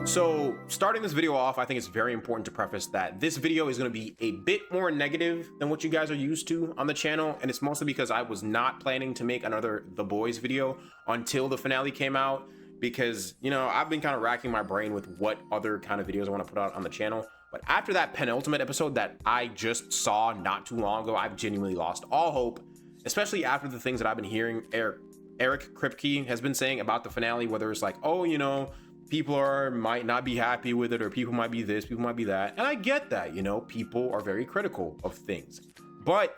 So starting this video off, I think it's very important to preface that this video is going to be a bit more negative than what you guys are used to on the channel. And it's mostly because I was not planning to make another The Boys video until the finale came out, because, you know, I've been kind of racking my brain with what other kind of videos I want to put out on the channel. But after that penultimate episode that I just saw not too long ago, I've genuinely lost all hope, especially after the things that I've been hearing Eric Kripke has been saying about the finale, whether it's like, oh, you know, people might not be happy with it, or people might be this, people might be that. And I get that, you know, people are very critical of things, but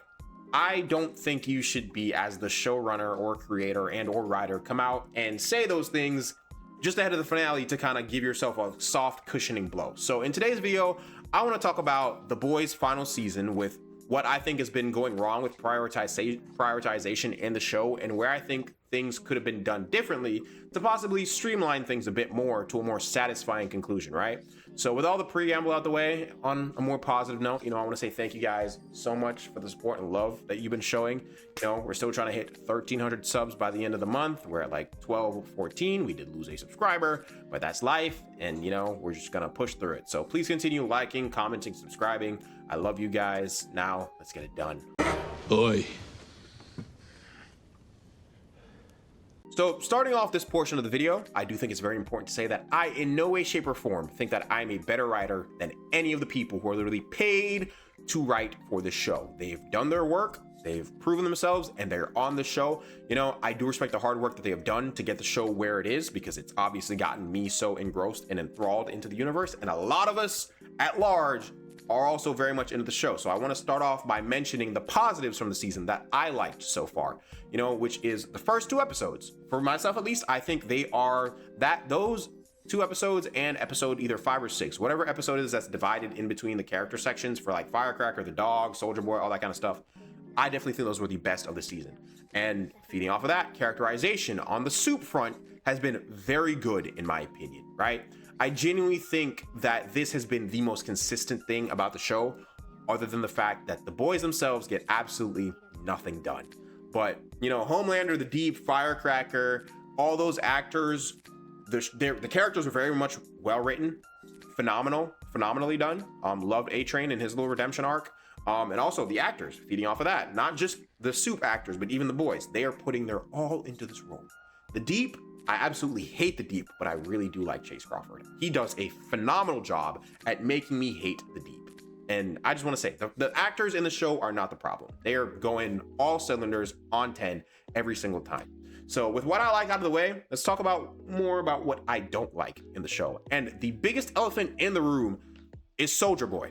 I don't think you should be, as the showrunner or creator and or writer, come out and say those things just ahead of the finale to kind of give yourself a soft cushioning blow. So in today's video, I want to talk about The Boys' final season, with what I think has been going wrong with prioritization in the show, and where I think things could have been done differently to possibly streamline things a bit more to a more satisfying conclusion, right? So with all the preamble out the way, on a more positive note, you know, I want to say thank you guys so much for the support and love that you've been showing. You know, we're still trying to hit 1,300 subs by the end of the month. We're at like 12, 14. We did lose a subscriber, but that's life. And, you know, we're just going to push through it. So please continue liking, commenting, subscribing. I love you guys. Now let's get it done. Oi. So starting off this portion of the video, I do think it's very important to say that I in no way, shape, or form think that I'm a better writer than any of the people who are literally paid to write for the show. They've done their work, they've proven themselves, and they're on the show. You know, I do respect the hard work that they have done to get the show where it is, because it's obviously gotten me so engrossed and enthralled into the universe, and a lot of us at large are also very much into the show. So I want to start off by mentioning the positives from the season that I liked so far, you know, which is the first 2 episodes. For myself, at least, I think they are those 2 episodes and episode either 5 or 6, whatever episode it is that's divided in between the character sections for like Firecracker, the dog, Soldier Boy, all that kind of stuff. I definitely think those were the best of the season. And feeding off of that, characterization on the soup front has been very good in my opinion, right? I genuinely think that this has been the most consistent thing about the show, other than the fact that the boys themselves get absolutely nothing done. But, you know, Homelander, the Deep, Firecracker, all those actors, the characters are very much well written, phenomenally done. Loved A-Train and his little redemption arc. And also the actors, feeding off of that, not just the soup actors, but even the boys, they are putting their all into this role. The Deep, I absolutely hate the Deep, but I really do like Chase Crawford. He does a phenomenal job at making me hate the Deep. And I just want to say, the actors in the show are not the problem. They are going all cylinders on 10 every single time. So with what I like out of the way, let's talk more about what I don't like in the show. And the biggest elephant in the room is Soldier Boy.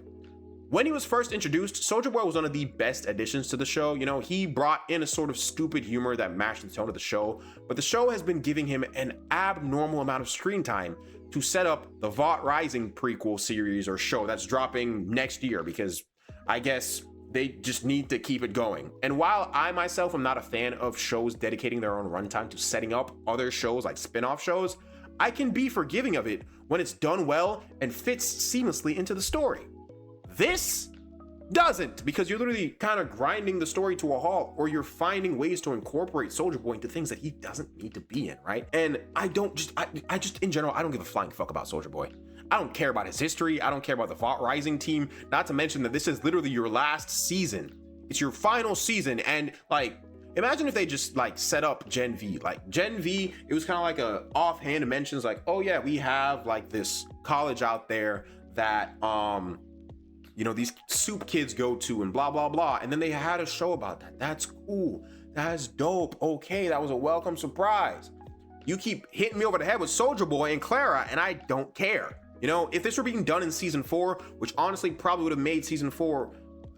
When he was first introduced, Soldier Boy was one of the best additions to the show. You know, he brought in a sort of stupid humor that matched the tone of the show, but the show has been giving him an abnormal amount of screen time to set up the Vought Rising prequel series or show that's dropping next year, because I guess they just need to keep it going. And while I myself am not a fan of shows dedicating their own runtime to setting up other shows like spin-off shows, I can be forgiving of it when it's done well and fits seamlessly into the story. This doesn't, because you're literally kind of grinding the story to a halt, or you're finding ways to incorporate Soldier Boy into things that he doesn't need to be in, right? And I just in general, I don't give a flying fuck about Soldier Boy. I don't care about his history. I don't care about the Vought Rising team, not to mention that this is literally your last season. It's your final season. And like, imagine if they just like set up Gen V. Like Gen V, it was kind of like a offhand mentions like, oh yeah, we have like this college out there that you know, these soup kids go to and blah, blah, blah. And then they had a show about that. That's cool. That's dope. Okay, that was a welcome surprise. You keep hitting me over the head with Soldier Boy and Clara, and I don't care. You know, if this were being done in season 4, which honestly probably would have made season 4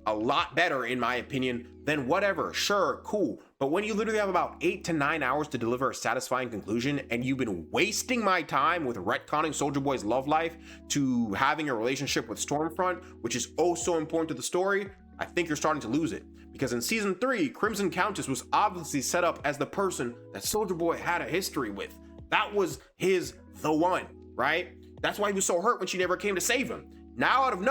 a lot better in my opinion, then whatever, sure, cool. But when you literally have about 8 to 9 hours to deliver a satisfying conclusion, and you've been wasting my time with retconning Soldier Boy's love life to having a relationship with Stormfront, which is oh so important to the story, I think you're starting to lose it. Because in season 3, Crimson Countess was obviously set up as the person that Soldier Boy had a history with. That was the one, right? That's why he was so hurt when she never came to save him. Now out of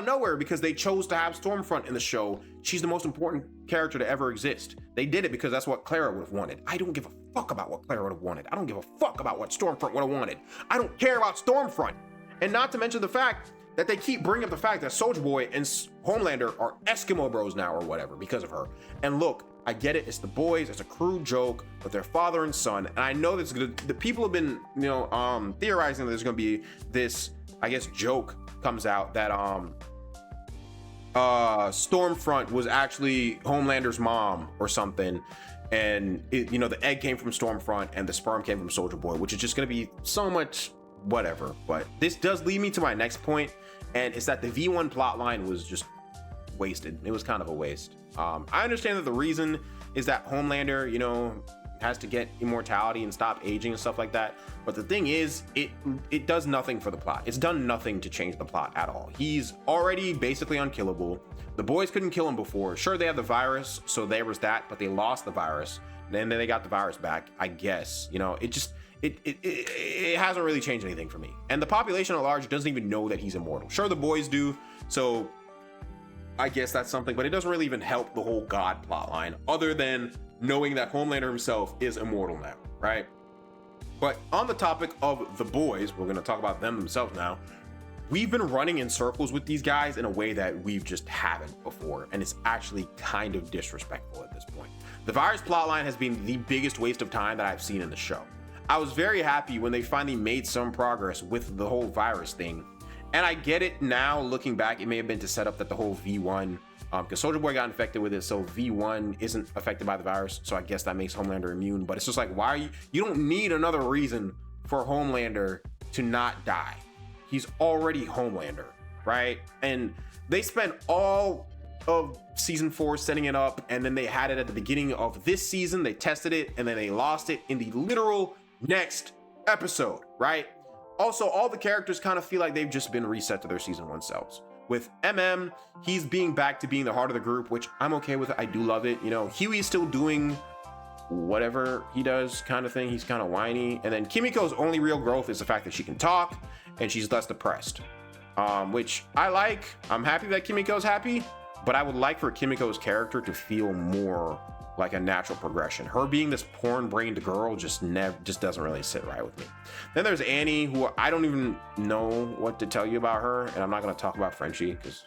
nowhere, because they chose to have Stormfront in the show, she's the most important character to ever exist. They did it because that's what Clara would have wanted. I don't give a fuck about what Clara would have wanted. I don't give a fuck about what Stormfront would have wanted. I don't care about Stormfront. And not to mention the fact that they keep bringing up the fact that Soulja Boy and Homelander are Eskimo bros now or whatever because of her. And look, I get it. It's the boys. It's a crude joke, but they're father and son. And I know that's good. The people have been, theorizing that there's going to be this, I guess, joke comes out that Stormfront was actually Homelander's mom or something, and the egg came from Stormfront and the sperm came from Soulja Boy, which is just going to be so much whatever. But this does lead me to my next point, and it's that the V1 plotline was just wasted. It was kind of a waste. I understand that the reason is that Homelander, has to get immortality and stop aging and stuff like that. But the thing is, it does nothing for the plot. It's done nothing to change the plot at all. He's already basically unkillable. The boys couldn't kill him before. Sure, they have the virus, so there was that, but they lost the virus. Then they got the virus back, I guess. It hasn't really changed anything for me. And the population at large doesn't even know that he's immortal. Sure, the boys do, so I guess that's something, but it doesn't really even help the whole God plotline, other than knowing that Homelander himself is immortal now, right? But on the topic of the boys, we're going to talk about them themselves now. We've been running in circles with these guys in a way that we've just haven't before, and it's actually kind of disrespectful at this point. The virus plotline has been the biggest waste of time that I've seen in the show. I was very happy when they finally made some progress with the whole virus thing. And I get it now, looking back, it may have been to set up that the whole V1, because Soulja Boy got infected with it, so V1 isn't affected by the virus, so I guess that makes Homelander immune. But it's just like, why are you don't need another reason for Homelander to not die. He's already Homelander, right? And they spent all of season 4 setting it up, and then they had it at the beginning of this season. They tested it, and then they lost it in the literal next episode, right? Also, all the characters kind of feel like they've just been reset to their season 1 selves. With MM, he's being back to being the heart of the group, which I'm okay with. I do love it. Huey's still doing whatever he does kind of thing. He's kind of whiny. And then Kimiko's only real growth is the fact that she can talk and she's less depressed, which I like. I'm happy that Kimiko's happy, but I would like for Kimiko's character to feel more like a natural progression. Her being this porn-brained girl just doesn't really sit right with me. Then there's Annie, who I don't even know what to tell you about her, and I'm not going to talk about Frenchie because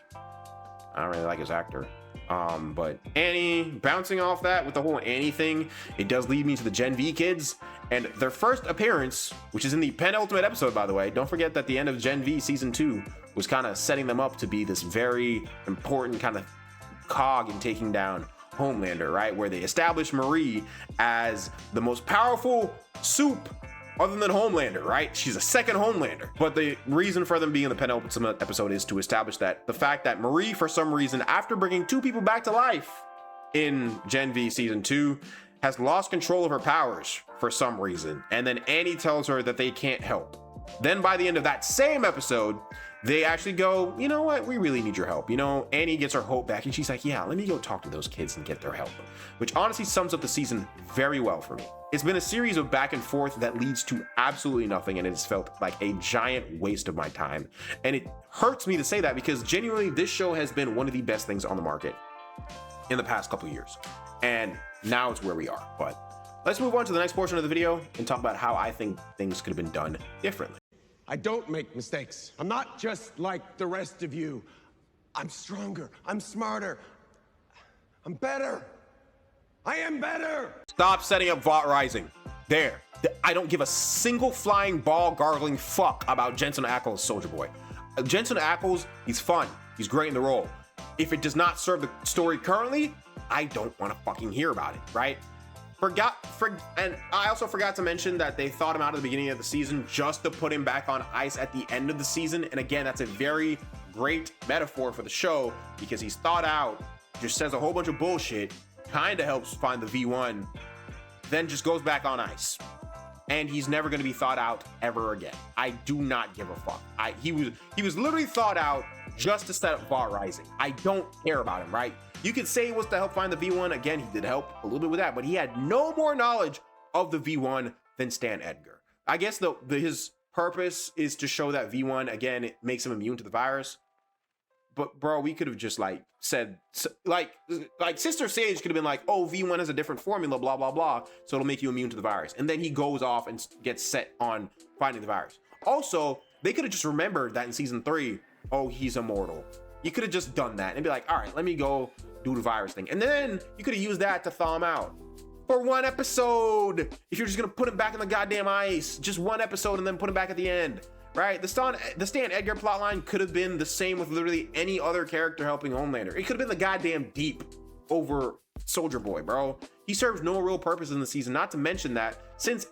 I don't really like his actor. But Annie, bouncing off that with the whole Annie thing, it does lead me to the Gen V kids and their first appearance, which is in the penultimate episode, by the way. Don't forget that the end of Gen V season 2 was kind of setting them up to be this very important kind of cog in taking down Homelander, right? Where they establish Marie as the most powerful soup other than Homelander, right? She's a second Homelander. But the reason for them being in the penultimate episode is to establish that the fact that Marie, for some reason, after bringing 2 people back to life in Gen V season 2, has lost control of her powers for some reason. And then Annie tells her that they can't help. Then by the end of that same episode, they actually go, you know what, we really need your help. Annie gets her hope back and she's like, yeah, let me go talk to those kids and get their help. Which honestly sums up the season very well for me. It's been a series of back and forth that leads to absolutely nothing, and it's felt like a giant waste of my time. And it hurts me to say that because genuinely this show has been one of the best things on the market in the past couple of years. And now it's where we are. But let's move on to the next portion of the video and talk about how I think things could have been done differently. I don't make mistakes. I'm not just like the rest of you. I'm stronger. I'm smarter. I'm better. I am better. Stop setting up Vought Rising. There. I don't give a single flying ball gargling fuck about Jensen Ackles' Soulja Boy. Jensen Ackles, he's fun. He's great in the role. If it does not serve the story currently, I don't want to fucking hear about it, right? And I also forgot to mention that they thought him out at the beginning of the season just to put him back on ice at the end of the season. And again, that's a very great metaphor for the show because he's thought out, just says a whole bunch of bullshit, kind of helps find the V1, then just goes back on ice. And he's never going to be thought out ever again. I do not give a fuck. He was literally thought out just to set up Vought Rising. I don't care about him, right? You could say it was to help find the V1. Again, he did help a little bit with that, but he had no more knowledge of the V1 than Stan Edgar. I guess his purpose is to show that V1, again, it makes him immune to the virus. but bro, we could have just like said like Sister Sage could have been like, oh, V1 has a different formula, blah blah blah, so it'll make you immune to the virus, and then he goes off and gets set on finding the virus. Also, they could have just remembered that in season 3, oh, he's immortal. You could have just done that and be like, all right, let me go do the virus thing, and then you could have used that to thaw him out for 1 episode. If you're just gonna put him back in the goddamn ice, just 1 episode and then put him back at the end. Right? The Stan Edgar plotline could have been the same with literally any other character helping Homelander. It could have been the goddamn Deep over Soldier Boy, bro. He serves no real purpose in the season. Not to mention that since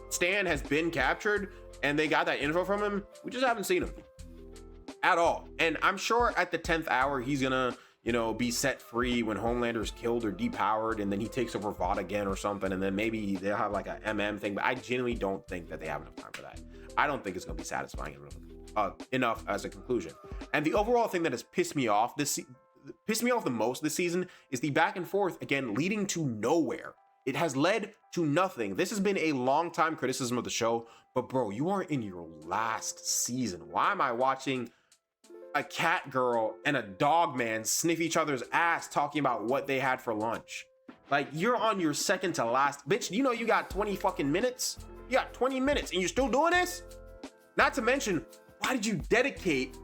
Stan has been captured and they got that info from him, we just haven't seen him at all. And I'm sure at the 10th hour, he's gonna, you know, be set free when Homelander's killed or depowered, and then he takes over Vought again or something, and then maybe they'll have like a MM thing. But I genuinely don't think that they have enough time for that. I don't think it's going to be satisfying enough as a conclusion. And the overall thing that has pissed me off the most this season is the back and forth, again, leading to nowhere. It has led to nothing. This has been a long time criticism of the show, but bro, you are in your last season. Why am I watching a cat girl and a dog man sniff each other's ass talking about what they had for lunch? Like, you're on your second to last. Bitch, you know you got 20 fucking minutes? You got 20 minutes and you're still doing this? Not to mention, why did you dedicate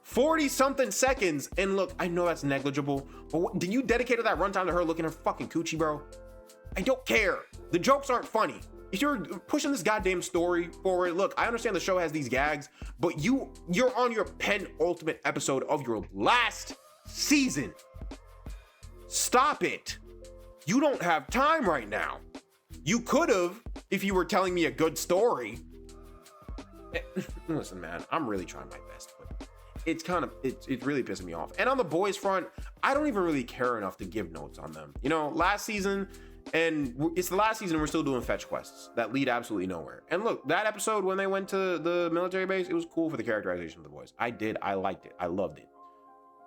40 something seconds? And look, I know that's negligible, but what, did you dedicate that runtime to her looking her fucking coochie, bro? I don't care. The jokes aren't funny. If you're pushing this goddamn story forward, look, I understand the show has these gags, but you're on your penultimate episode of your last season. Stop it. You don't have time right now. You could have if you were telling me a good story. Listen, man, I'm really trying my best, but it's really pissing me off. And on the boys front, I don't even really care enough to give notes on them. You know, last season, and it's the last season, we're still doing fetch quests that lead absolutely nowhere. And look, that episode when they went to the military base, it was cool for the characterization of the boys. I liked it. I loved it.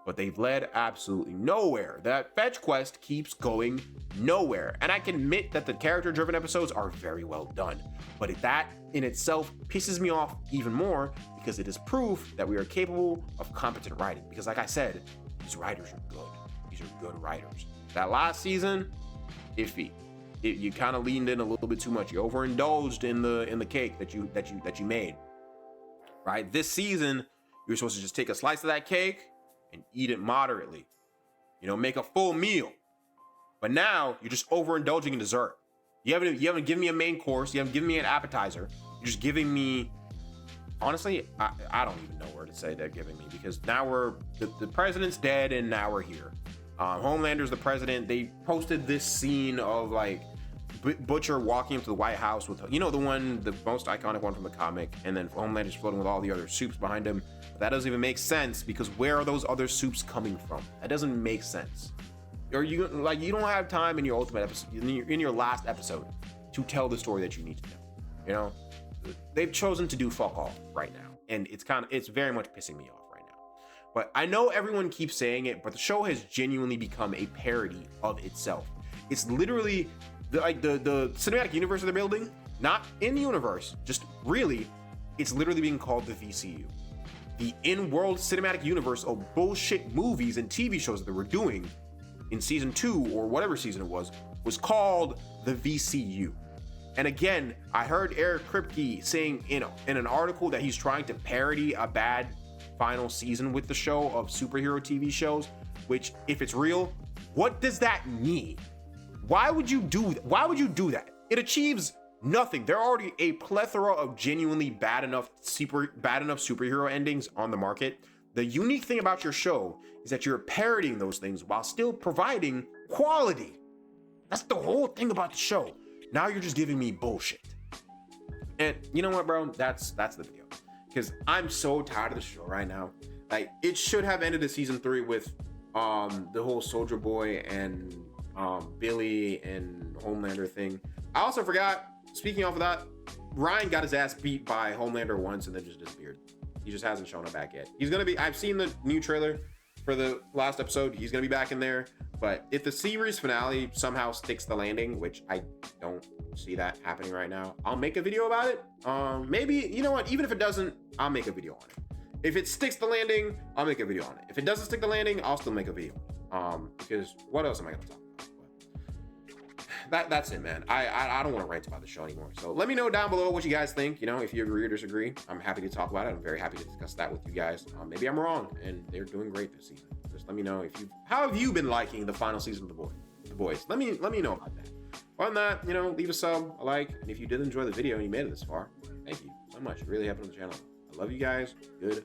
But they've led absolutely nowhere. That fetch quest keeps going nowhere. And I can admit that the character-driven episodes are very well done. But that in itself pisses me off even more because it is proof that we are capable of competent writing. Because like I said, these writers are good. These are good writers. That last season, iffy. You kind of leaned in a little bit too much. You overindulged in the cake that you made. Right? This season, you're supposed to just take a slice of that cake and eat it moderately, you know, make a full meal. But now you're just overindulging in dessert. You haven't given me a main course. You haven't given me an appetizer. You're just giving me, honestly, I don't even know where to say they're giving me, because now the president's dead and now we're here. Homelander's the president. They posted this scene of like Butcher walking up to the White House with, you know, the most iconic one from the comic, and then Homelander's floating with all the other soups behind him. But that doesn't even make sense, because where are those other soups coming from? That doesn't make sense. Or you don't have time in your ultimate episode, in your last episode, to tell the story that you need to tell. You know, they've chosen to do fuck all right now, and it's very much pissing me off right now. But I know everyone keeps saying it, but the show has genuinely become a parody of itself. It's literally the cinematic universe they're building, not in universe, just really, it's literally being called the VCU. The in-world cinematic universe of bullshit movies and TV shows that they were doing in season 2 or whatever season it was called the VCU. And again, I heard Eric Kripke saying in an article that he's trying to parody a bad final season with the show of superhero TV shows, which, if it's real, what does that mean? Why would you do that? It achieves nothing. There are already a plethora of genuinely bad enough superhero endings on the market. The unique thing about your show is that you're parodying those things while still providing quality. That's the whole thing about the show. Now you're just giving me bullshit. And you know what, bro? That's the video. Because I'm so tired of the show right now. Like, it should have ended the season 3 with the whole Soldier Boy and Billy and Homelander thing. I also forgot, speaking off of that, Ryan got his ass beat by Homelander once and then just disappeared. He just hasn't shown up back yet. He's gonna be, I've seen the new trailer for the last episode. He's gonna be back in there. But if the series finale somehow sticks the landing, which I don't see that happening right now, I'll make a video about it. Maybe, you know what, even if it doesn't, I'll make a video on it. If it sticks the landing, I'll make a video on it. If it doesn't stick the landing, I'll still make a video. Because what else am I gonna talk about? That's it, man. I don't want to rant about the show anymore. So let me know down below what you guys think. You know, if you agree or disagree, I'm happy to talk about it. I'm very happy to discuss that with you guys. Maybe I'm wrong, and they're doing great this season. Just let me know how have you been liking the final season of The Boys? Let me know about that. Other than that, you know, leave a sub, a like, and if you did enjoy the video and you made it this far, thank you so much. It really helped on the channel. I love you guys. Good.